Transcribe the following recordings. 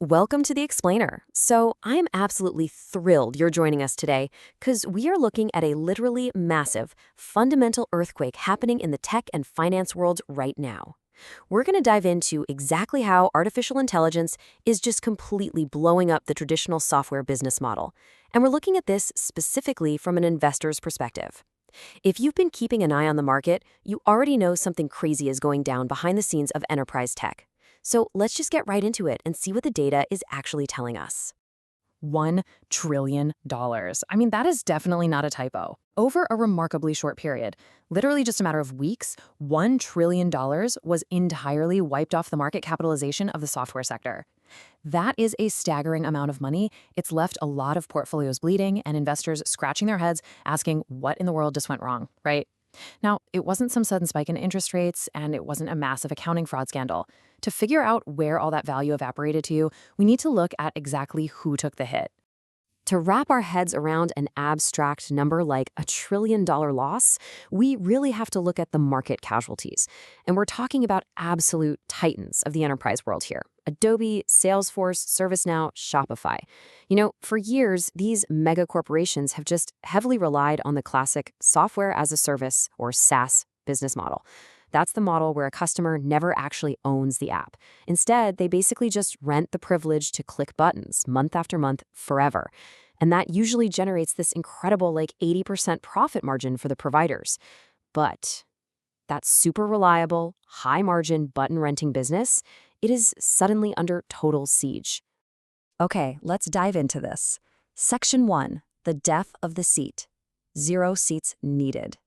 Welcome to The Explainer. So, I'm absolutely thrilled you're joining us today because we are looking at a literally massive, fundamental earthquake happening in the tech and finance world right now. We're going to dive into exactly how artificial intelligence is just completely blowing up the traditional software business model. And we're looking at this specifically from an investor's perspective. If you've been keeping an eye on the market, you already know something crazy is going down behind the scenes of enterprise tech. So let's just get right into it and see what the data is actually telling us. $1 trillion. I mean, that is definitely not a typo. Over a remarkably short period, literally just a matter of weeks, $1 trillion was entirely wiped off the market capitalization of the software sector. That is a staggering amount of money. It's left a lot of portfolios bleeding and investors scratching their heads asking what in the world just went wrong, right? Now, it wasn't some sudden spike in interest rates, and it wasn't a massive accounting fraud scandal. To figure out where all that value evaporated to, we need to look at exactly who took the hit. To wrap our heads around an abstract number like $1 trillion loss, we really have to look at the market casualties. And we're talking about absolute titans of the enterprise world here. Adobe, Salesforce, ServiceNow, Shopify. For years, these mega corporations have just heavily relied on the classic software as a service or SaaS business model. That's the model where a customer never actually owns the app. Instead, they basically just rent the privilege to click buttons month after month forever. And that usually generates this incredible 80% profit margin for the providers. But that super reliable, high-margin button renting business, it is suddenly under total siege. Okay, let's dive into this. Section 1, the death of the seat. 0 seats needed.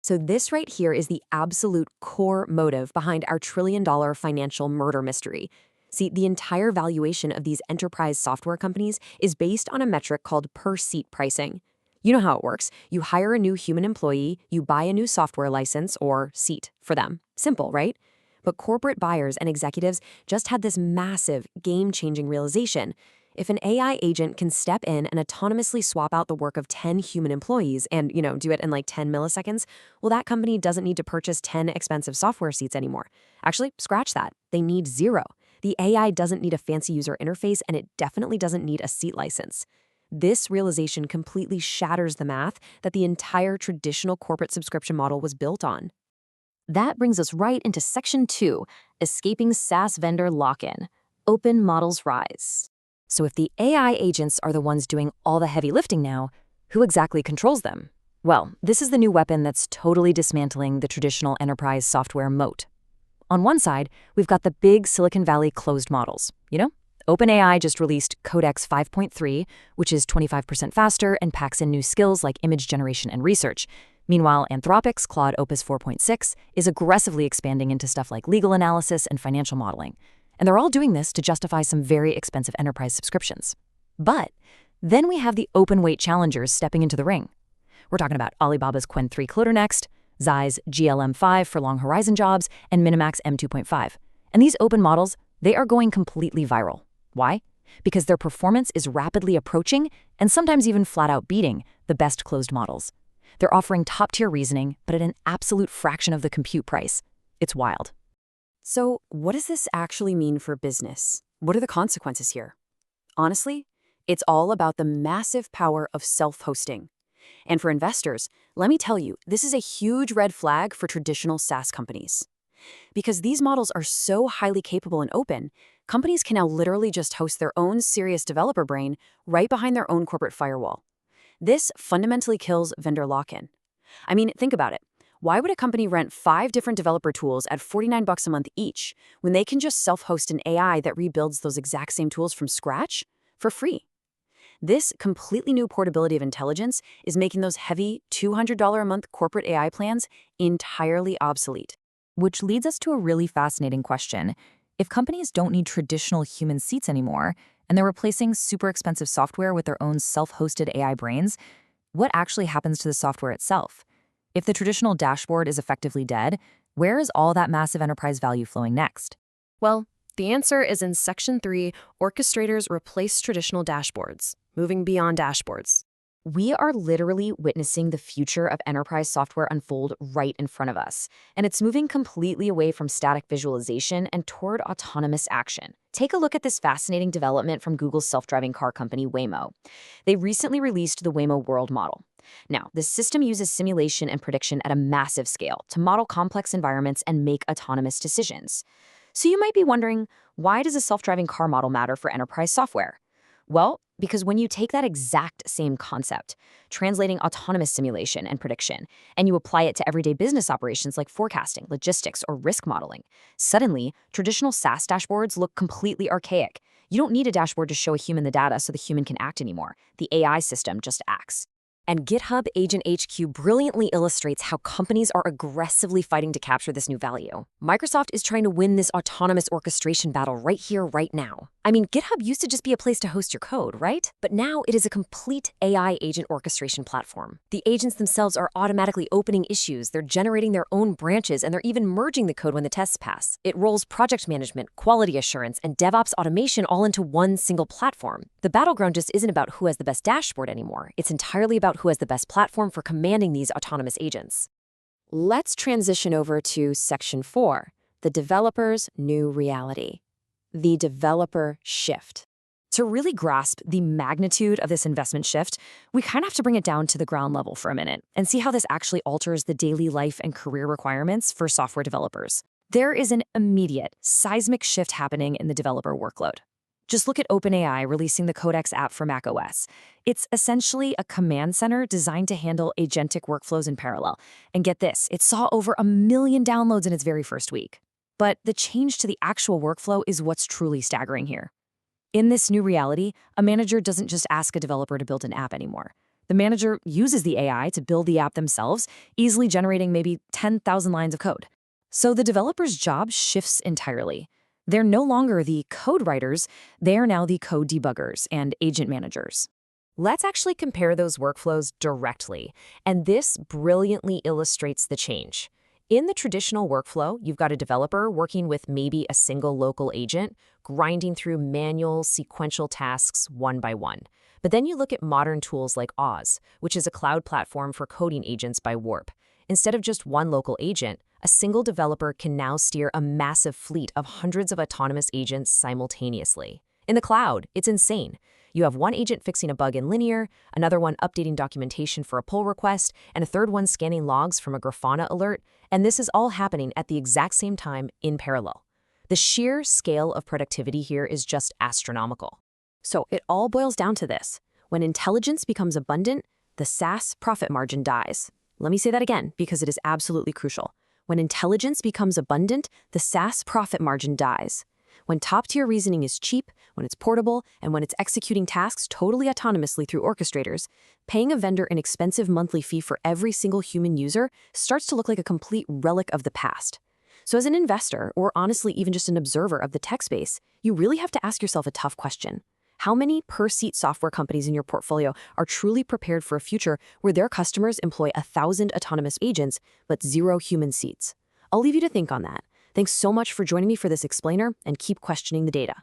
So this right here is the absolute core motive behind our trillion-dollar financial murder mystery. See, the entire valuation of these enterprise software companies is based on a metric called per-seat pricing. You know how it works. You hire a new human employee, you buy a new software license or seat for them. Simple, right? But corporate buyers and executives just had this massive, game-changing realization. If an AI agent can step in and autonomously swap out the work of 10 human employees and, do it in 10 milliseconds, well, that company doesn't need to purchase 10 expensive software seats anymore. Actually, scratch that. They need 0. The AI doesn't need a fancy user interface, and it definitely doesn't need a seat license. This realization completely shatters the math that the entire traditional corporate subscription model was built on. That brings us right into Section 2, escaping SaaS vendor lock-in. Open models rise. So if the AI agents are the ones doing all the heavy lifting now, who exactly controls them? Well, this is the new weapon that's totally dismantling the traditional enterprise software moat. On one side, we've got the big Silicon Valley closed models. OpenAI just released Codex 5.3, which is 25% faster and packs in new skills like image generation and research. Meanwhile, Anthropic's Claude Opus 4.6 is aggressively expanding into stuff like legal analysis and financial modeling. And they're all doing this to justify some very expensive enterprise subscriptions. But then we have the open-weight challengers stepping into the ring. We're talking about Alibaba's Qwen 3 Cloder Next, Zai's GLM5 for long horizon jobs, and Minimax M2.5. And these open models, they are going completely viral. Why? Because their performance is rapidly approaching and sometimes even flat-out beating the best closed models. They're offering top-tier reasoning, but at an absolute fraction of the compute price. It's wild. So, what does this actually mean for business? What are the consequences here? Honestly, it's all about the massive power of self-hosting. And for investors, let me tell you, this is a huge red flag for traditional SaaS companies. Because these models are so highly capable and open, companies can now literally just host their own serious developer brain right behind their own corporate firewall. This fundamentally kills vendor lock-in. I mean, think about it. Why would a company rent 5 different developer tools at $49 a month each when they can just self-host an AI that rebuilds those exact same tools from scratch for free? This completely new portability of intelligence is making those heavy $200 a month corporate AI plans entirely obsolete. Which leads us to a really fascinating question. If companies don't need traditional human seats anymore, and they're replacing super expensive software with their own self-hosted AI brains, what actually happens to the software itself? If the traditional dashboard is effectively dead, where is all that massive enterprise value flowing next? Well, the answer is in Section 3, orchestrators replace traditional dashboards, moving beyond dashboards. We are literally witnessing the future of enterprise software unfold right in front of us, and it's moving completely away from static visualization and toward autonomous action. Take a look at this fascinating development from Google's self-driving car company Waymo. They recently released the Waymo World model. Now, this system uses simulation and prediction at a massive scale to model complex environments and make autonomous decisions. So you might be wondering, why does a self-driving car model matter for enterprise software? Well, because when you take that exact same concept, translating autonomous simulation and prediction, and you apply it to everyday business operations like forecasting, logistics, or risk modeling, suddenly, traditional SaaS dashboards look completely archaic. You don't need a dashboard to show a human the data so the human can act anymore. The AI system just acts. And GitHub Agent HQ brilliantly illustrates how companies are aggressively fighting to capture this new value. Microsoft is trying to win this autonomous orchestration battle right here, right now. I mean, GitHub used to just be a place to host your code, right? But now it is a complete AI agent orchestration platform. The agents themselves are automatically opening issues, they're generating their own branches, and they're even merging the code when the tests pass. It rolls project management, quality assurance, and DevOps automation all into one single platform. The battleground just isn't about who has the best dashboard anymore. It's entirely about who has the best platform for commanding these autonomous agents. Let's transition over to Section 4, the developer's new reality. The developer shift. To really grasp the magnitude of this investment shift, we kind of have to bring it down to the ground level for a minute and see how this actually alters the daily life and career requirements for software developers. There is an immediate, seismic shift happening in the developer workload. Just look at OpenAI releasing the Codex app for macOS. It's essentially a command center designed to handle agentic workflows in parallel. And get this, it saw over 1 million downloads in its very first week. But the change to the actual workflow is what's truly staggering here. In this new reality, a manager doesn't just ask a developer to build an app anymore. The manager uses the AI to build the app themselves, easily generating maybe 10,000 lines of code. So the developer's job shifts entirely. They're no longer the code writers, they are now the code debuggers and agent managers. Let's actually compare those workflows directly, and this brilliantly illustrates the change. In the traditional workflow, you've got a developer working with maybe a single local agent, grinding through manual, sequential tasks one by one. But then you look at modern tools like Oz, which is a cloud platform for coding agents by Warp. Instead of just one local agent, a single developer can now steer a massive fleet of hundreds of autonomous agents simultaneously. In the cloud, it's insane. You have one agent fixing a bug in Linear, another one updating documentation for a pull request, and a third one scanning logs from a Grafana alert, and this is all happening at the exact same time in parallel. The sheer scale of productivity here is just astronomical. So it all boils down to this. When intelligence becomes abundant, the SaaS profit margin dies. Let me say that again, because it is absolutely crucial. When intelligence becomes abundant, the SaaS profit margin dies. When top-tier reasoning is cheap, when it's portable, and when it's executing tasks totally autonomously through orchestrators, paying a vendor an expensive monthly fee for every single human user starts to look like a complete relic of the past. So as an investor, or honestly even just an observer of the tech space, you really have to ask yourself a tough question. How many per-seat software companies in your portfolio are truly prepared for a future where their customers employ 1,000 autonomous agents but 0 human seats? I'll leave you to think on that. Thanks so much for joining me for this explainer, and keep questioning the data.